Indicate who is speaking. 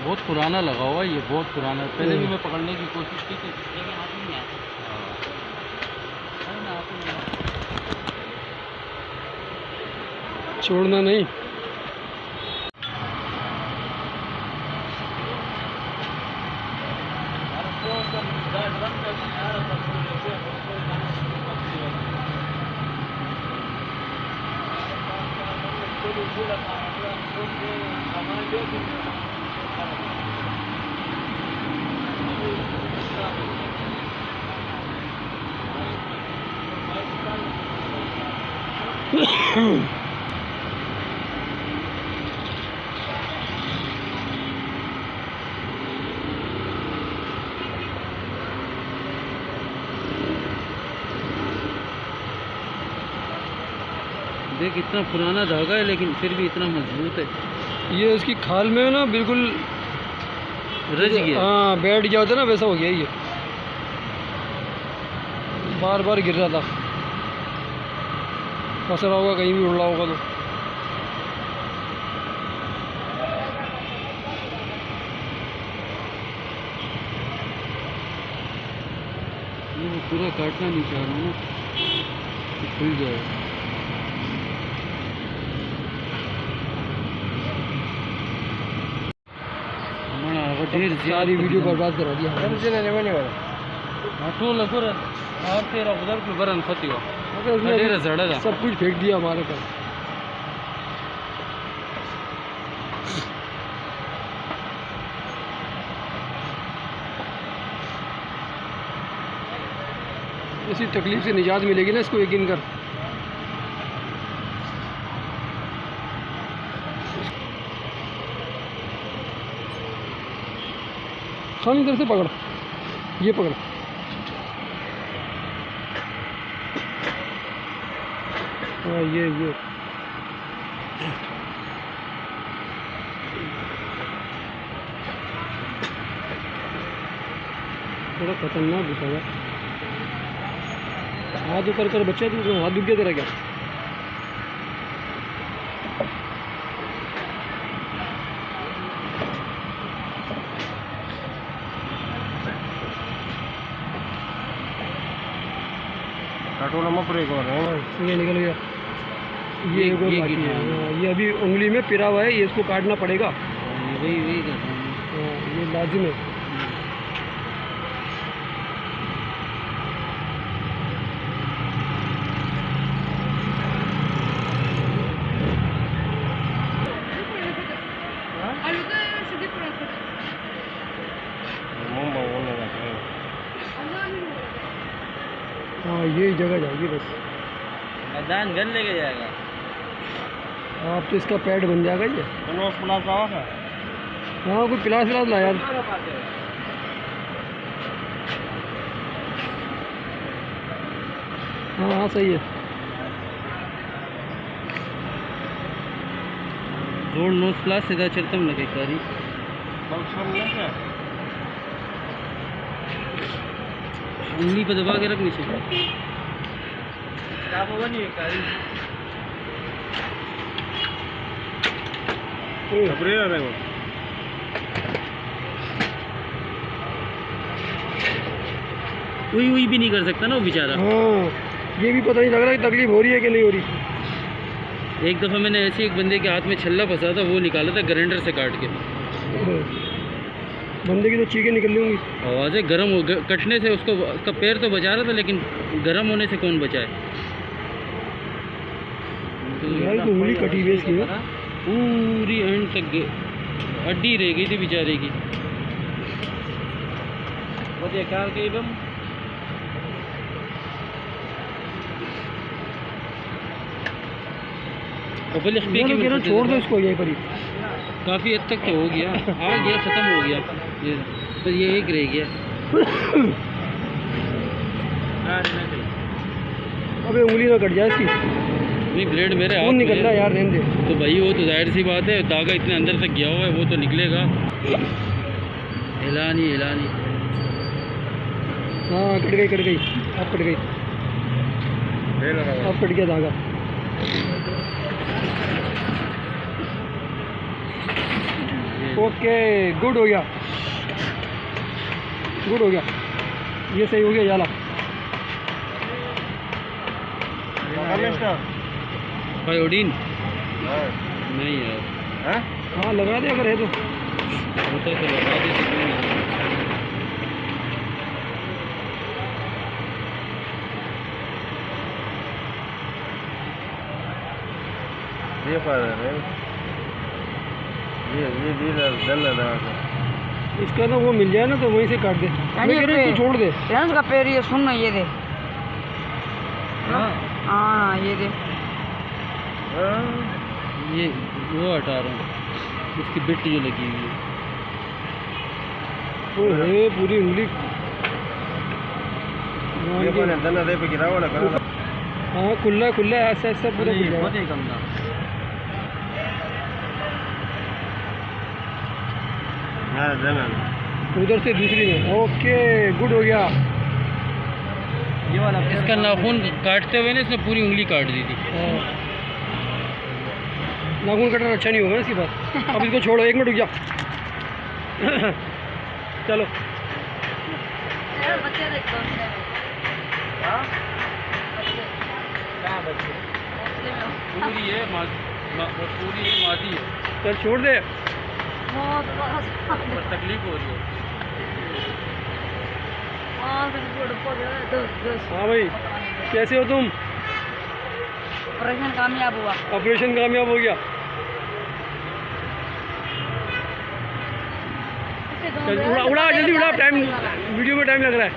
Speaker 1: बहुत पुराना लगा हुआ है ये, बहुत पुराना। पहले भी मैं पकड़ने की कोशिश की थी लेकिन हाथ ही नहीं आया।
Speaker 2: छोड़ना नहीं।
Speaker 1: देख इतना पुराना धागा है लेकिन फिर भी इतना मजबूत है।
Speaker 2: ये उसकी खाल में ना बिल्कुल
Speaker 1: रज गया।
Speaker 2: हाँ, बैठ गया होता है ना, वैसा हो गया ये। बार बार गिर रहा था, फंस रहा होगा, कहीं भी उड़ रहा होगा तो।
Speaker 1: ये पूरा काटना नहीं चाह रहा हूँ, खुल जाए। ढेर
Speaker 2: सारी वीडियो बर्बाद करा दिया। सब कुछ फेंक दिया हमारे पास। इसी तकलीफ से निजात मिलेगी ना इसको यकीन कर। खान इधर से पकड़, ये पकड़। हाँ ये थोड़ा खतरनाक दिखा है। हाथ ऊपर कर बच्चा, तू हाथ दुख गया तेरा क्या? ये निकल गया। ये बाकी है। ये अभी उंगली में पिरा हुआ है, ये इसको काटना पड़ेगा।
Speaker 1: वही करता हूँ।
Speaker 2: ये लाजिम है। हाँ यही जगह जाएगी बस।
Speaker 1: मैदान घर लेके जाएगा
Speaker 2: आप तो इसका पैड बन जाएगा ये। हाँ कोई पिलास ला यार। हाँ सही है।
Speaker 1: रोड नोस प्लास सीधा चलता हूँ लगे कारी उंगली पे दबा के रख नीचे। वही भी नहीं कर सकता ना वो बेचारा।
Speaker 2: हाँ ये भी पता नहीं लग रहा कि तकलीफ हो रही है कि नहीं हो रही।
Speaker 1: एक दफ़ा मैंने ऐसे एक बंदे के हाथ में छल्ला फंसा था, वो निकाला था ग्राइंडर से काट के।
Speaker 2: बंदे की तो चीखें निकल होंगी।
Speaker 1: आवाज़ें गर्म हो कटने से उसका पैर तो बचा रहा था लेकिन गर्म होने से कौन बचाए।
Speaker 2: यार तो उंगली कटी हुई इसकी
Speaker 1: पूरी एंड तक हड्डी रह गई थी बेचारे की। छोड़ दो इसको यहीं पर ही। काफ़ी हद तक तो हो गया, आ गया, ख़त्म हो गया। ये बस ये एक रह गया।
Speaker 2: अबे उंगली ना कट जाए इसकी।
Speaker 1: नहीं ब्लेड मेरे हाथ
Speaker 2: निकल रहा है यार, रहने दे।
Speaker 1: तो भाई वो तो जाहिर सी बात है, धागा इतने अंदर तक गया हुआ है, वो तो निकलेगा। हिलानी
Speaker 2: हाँ कट गई अब कट गई, अब कट गया धागा।
Speaker 1: ये
Speaker 2: ओके गुड हो गया, गुड हो गया, ये सही हो गया जाला।
Speaker 1: आयोडीन नहीं यार,
Speaker 2: हाँ लगा दे अगर है तो।
Speaker 1: होता तो लगा दे तो कोई नहीं।
Speaker 3: ये पर ये डल लगा
Speaker 2: इसका ना वो मिल जाए ना तो वहीं से काट दे, मैं कह रहा हूँ इसको छोड़ दे।
Speaker 4: फ्रेंड्स का पैर ये सुन ना, ये दे।
Speaker 1: हाँ
Speaker 4: हाँ ये दे।
Speaker 1: ये वो हटा रहा हूँ, उसकी बिट जो लगी हुई है।
Speaker 2: ओहे पूरी उंगली।
Speaker 3: ये पर दल दे पे गिरा वाला करो।
Speaker 2: हाँ खुला खुला ऐसा ऐसा पूरा खुल जाएगा।
Speaker 3: हां दना
Speaker 2: उधर से दूसरी में। ओके गुड हो गया।
Speaker 1: ये वाला इसका नाखून काटते हुए ना इसने पूरी उंगली काट दी थी।
Speaker 2: नाखून कटना अच्छा नहीं होगा ना इसकी बात। अब इसको छोड़ो, 1 मिनट रुक जा। चलो
Speaker 4: बच्चे देखो।
Speaker 1: पूरी है पूरी है मादी है,
Speaker 2: चल छोड़ दे।
Speaker 1: पर तकलीफ हो रही है।
Speaker 2: हाँ भाई कैसे हो तुम?
Speaker 4: ऑपरेशन कामयाब हुआ।
Speaker 2: ऑपरेशन कामयाब हो गया। चल उड़ा उड़ा जल्दी उड़ा, टाइम वीडियो में टाइम लग रहा है।